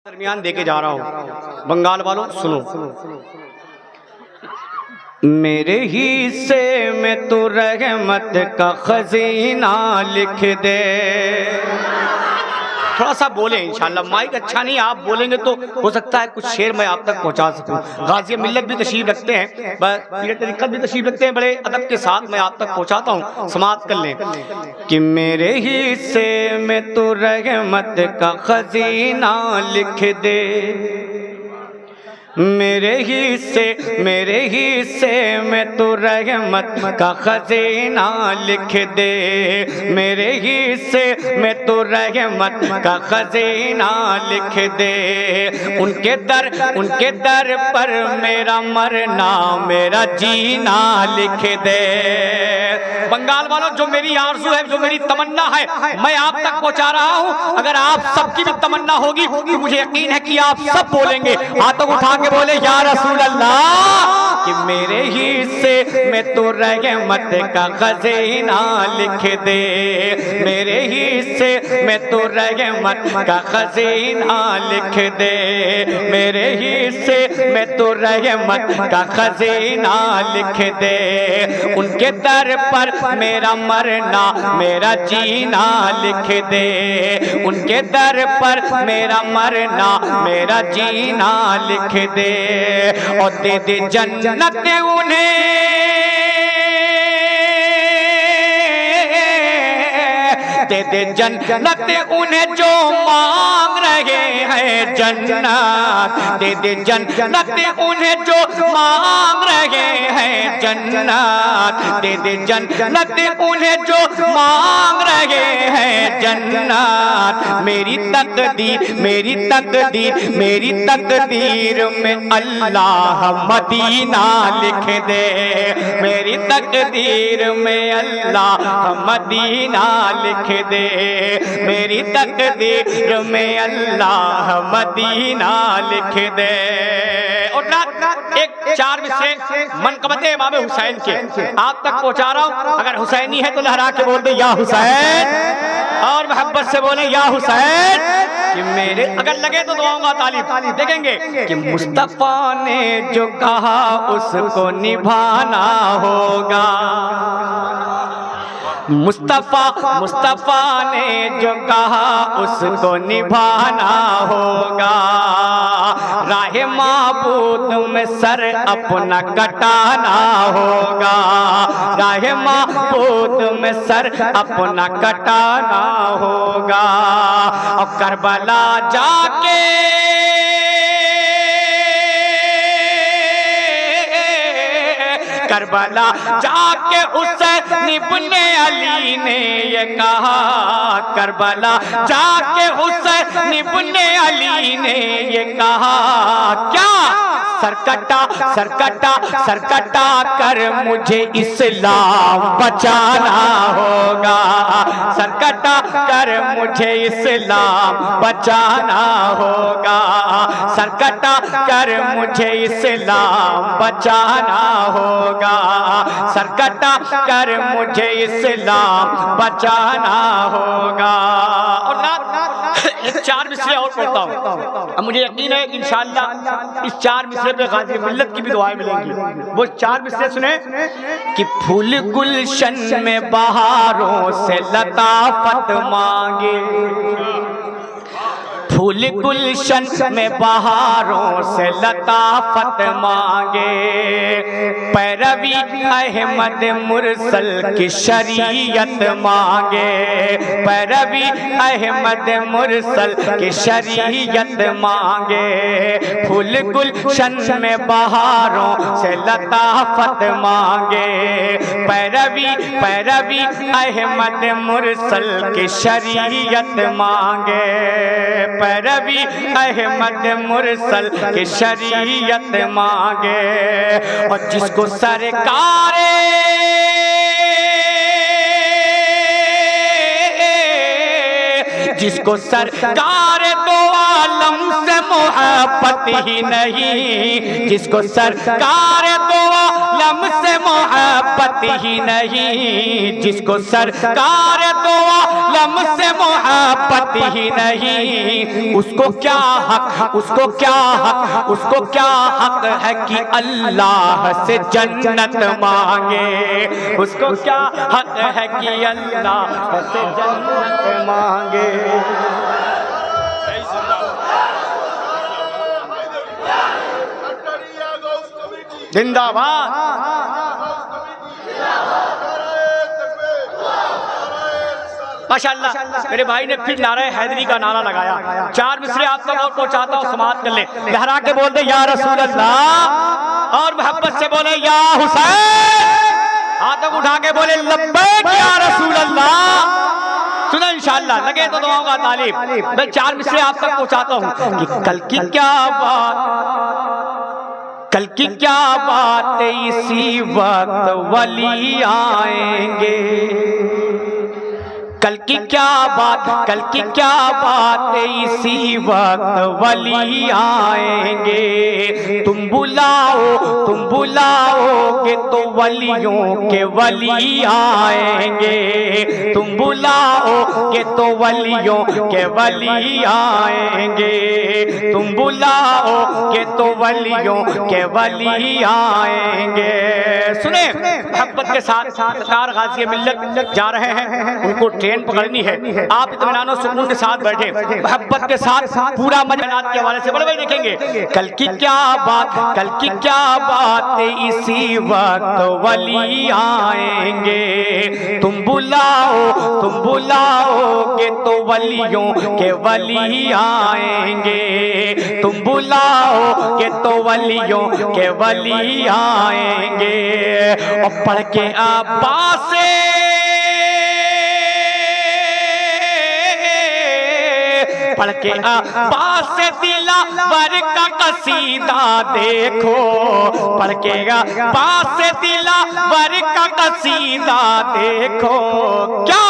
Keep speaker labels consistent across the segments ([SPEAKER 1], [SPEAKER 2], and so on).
[SPEAKER 1] درمیان دے کے جا رہا ہوں بنگال والوں سنو میرے حصے میں تو رحمت کا خزینہ لکھ دے تھوڑا سا بولیں انشاءاللہ مائک اچھا نہیں آپ بولیں گے تو ہو سکتا ہے کچھ شعر میں آپ تک پہنچا سکوں غازی ملت بھی تشریف رکھتے ہیں پیر طریقت بھی تشریف رکھتے ہیں بڑے ادب کے ساتھ میں آپ تک پہنچاتا ہوں سماعت کر لیں کہ میرے حصے میں تو رحمت کا خزینہ لکھ دے میرے حصے میں تو رحمت کا خزینہ لکھ دے میرے حصے میں تو رحمت کا خزینہ لکھ دے ان کے در پر میرا مرنا میرا جینا لکھ دے بنگال والوں جو میری آرزو ہے جو میری تمنا ہے میں آپ تک پہنچا رہا ہوں اگر آپ سب کی بھی تمنا ہوگی تو مجھے یقین ہے کہ آپ سب بولیں گے ہاتھوں اٹھا کے بولے یا رسول اللہ کہ میرے حصے میں تو رحمت کا خزینہ لکھ دے میرے حصے میں تو رحمت کا خزینہ لکھ دے میرے حصے میں تو رحمت کا خزینہ لکھ دے ان کے در پر میرا مرنا میرا جینا لکھ دے ان کے در پر میرا مرنا میرا جینا لکھ دے اور دے دے جنت انہیں دے دے جنت انہیں جو مانگ رہے ہیں جنت دے دے جنت انہیں جو مانگ رہے ہیں جنت دے دے جنت انہیں جو مانگ رہے ہیں جنت میری تقدیر میں اللہ مدینہ لکھ دے میری تقدیر میں اللہ مدینہ لکھ دے میری تقدیر میں اللہ مدینہ لکھ دے اور ایک چار مصرے منقبت امام حسین کے آپ تک پہنچا رہا ہوں اگر حسینی ہے تو لہرا کے بول دے یا حسین اور محبت سے بولیں یا حسین کہ میرے اگر لگے تو دعاؤں گا طالب دیکھیں گے کہ مصطفیٰ نے جو کہا اس کو نبھانا ہوگا مصطفیٰ نے جو کہا اس کو نبھانا ہوگا راہ معبود میں سر اپنا کٹانا ہوگا راہ معبود میں سر اپنا کٹانا ہوگا اور کربلا جا کے کربلا جا کے حسین ابن علی نے یہ کہا کربلا جا کے حسین ابن علی نے یہ کہا کیا سرکٹا کر مجھے اسلام بچانا ہوگا سرکٹا کر مجھے اسلام بچانا ہوگا سرکٹا کر مجھے اسلام بچانا ہوگا سرکٹا کر مجھے اسلام بچانا ہوگا اور ایک چار مصرے اور پڑھتا ہوں اب مجھے یقین ہے انشاءاللہ اس چار مصرے پہ غازی ملت کی بھی دعائیں ملیں گی وہ چار مصرے سنیں کہ پھول گلشن میں بہاروں سے لطافت مانگے پھول گلشن میں بہاروں سے لطافت مانگے پیروی احمد مرسل کی شریعت مانگے پیروی احمد مرسل کی شریعت مانگے پھول گلشن میں بہاروں سے لطافت مانگے پیروی احمد مرسل کی شریعت مانگے پیروی احمد مرسل کی شریعت مانگے اور جس کو سرکار دو عالم سے محبت ہی نہیں جس کو سرکار دو عالم سے محبت ہی نہیں جس کو سرکار دو عالم شمع سے محبت ہی نہیں، اس کو کیا حق، اس کو کیا حق، اس کو کیا حق ہے کہ اللہ سے جنت مانگے، اس کو کیا حق ہے کہ اللہ سے جنت مانگے۔ زندہ باد۔ ماشاءاللہ میرے بھائی نے پھر نعرہ حیدری کا نعرہ لگایا۔ 4 مصرے آپ تک اور پہنچاتا ہوں، سماعت کر لیں۔ لہرا کے بول دے یا رسول اللہ، اور محبت سے بولے یا حسین، ہاتھوں اٹھا کے بولے لبیک یا رسول اللہ۔ سنیں انشاءاللہ، لگے تو دعاؤں کا طالب۔ میں 4 مصرے آپ تک پہنچاتا ہوں کہ کل کی کیا بات، کل کی کیا بات، اسی وقت ولی آئیں گے۔ کل کی کیا بات، کل کی کیا بات، اسی وقت ولی آئیں گے۔ تم بلاؤ، تم بلاؤ گے تو ولیوں کے ولی آئیں گے۔ تم بلاؤ گے تو ولیوں کے ولی آئیں گے۔ تم بلاؤ گے تو ولیوں کے ولی آئیں گے۔ سنیں محبت کے ساتھ سرکار غازی ملت جا رہے ہیں، ان کو ٹرین پکڑنی ہے، آپ اطمینان و سکون کے ساتھ بیٹھے، محبت کے ساتھ پورا مجنات کے حوالے سے بڑے بھائی دیکھیں گے۔ کل کی کیا بات، کل کی کیا بات، اسی وقت ولی آئیں گے۔ تم بلاؤ، تم بلاؤ گے تو ولیوں کے ولی آئیں گے۔ تم بلاؤ گے تو ولیوں کے ولی آئیں گے۔ اور پڑھ کے عباس پڑھ کے عباس دلاور کا قصیدہ دیکھو، پڑھ کے عباس دلاور کا قصیدہ دیکھو، کیا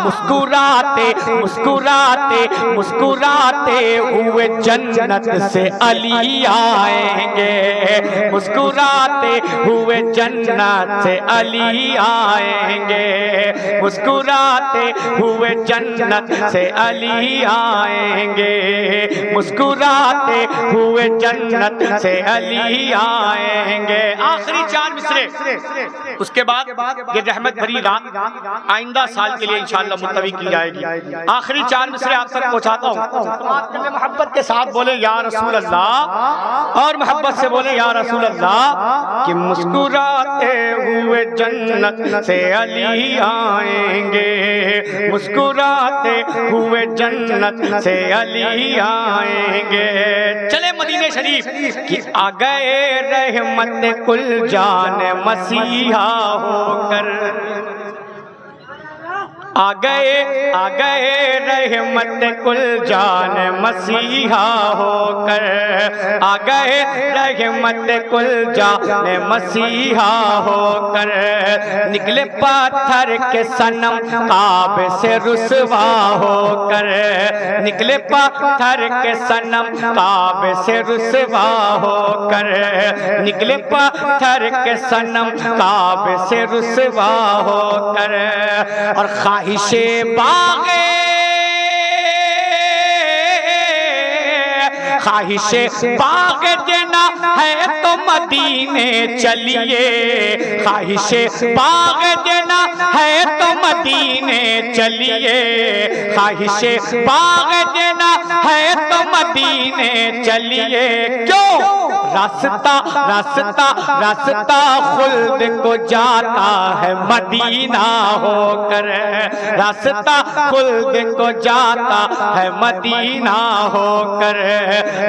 [SPEAKER 1] مسکراتے مسکراتے مسکراتے ہوئے جنت سے علی آئیں گے۔ مسکراتے ہوئے جنت سے علی آئیں گے۔ مسکراتے ہوئے جنت سے علی آئیں گے۔ مسکراتے ہوئے جنت سے علی آئیں گے۔ آخری 4 مصرے، اس کے بعد یہ رحمت بھری رات آئندہ سال کے لیے انشاءاللہ ملتوی کی جائے گی۔ آخری 4 مصرے آپ تک پہنچاتا ہوں، محبت کے ساتھ بولے یا رسول اللہ، اور محبت سے بولے یا رسول اللہ، کہ مسکراتے ہوئے جنت سے علی آئیں گے۔ مسکراتے ہوئے جنت سے علی آئیں گے۔ چلے مدینہ شریف کہ آ گئے رحمت کل جان مسیحا ہو کر، آ گئے رحمت کل جان مسیحا ہو کر، آ گئے رحمت کل جان مسیحا ہو کر، نکلے پتھر کے صنم کعبے سے رسوا ہو کر، نکلے پتھر کے صنم کعبے سے رسوا ہو کر، نکلے پتھر کے صنم کعبے سے رسوا ہو کر، اور خواہش باغ خواہش باغ دینا ہے تو مدینے چلیے، خواہش باغ دینا ہے تو مدینے چلیے، خواہش باغ دینا ہے تو مدینے چلیے، کیوں راستہ راستہ راستہ خلد کو جاتا ہے مدینہ ہو کر، راستہ خلد کو جاتا ہے مدینہ ہو کر،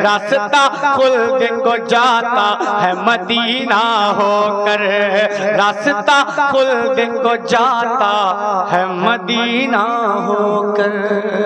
[SPEAKER 1] راستہ خلد کو جاتا ہے مدینہ ہو کر، راستہ خلد کو جاتا ہے مدینہ ہو کر۔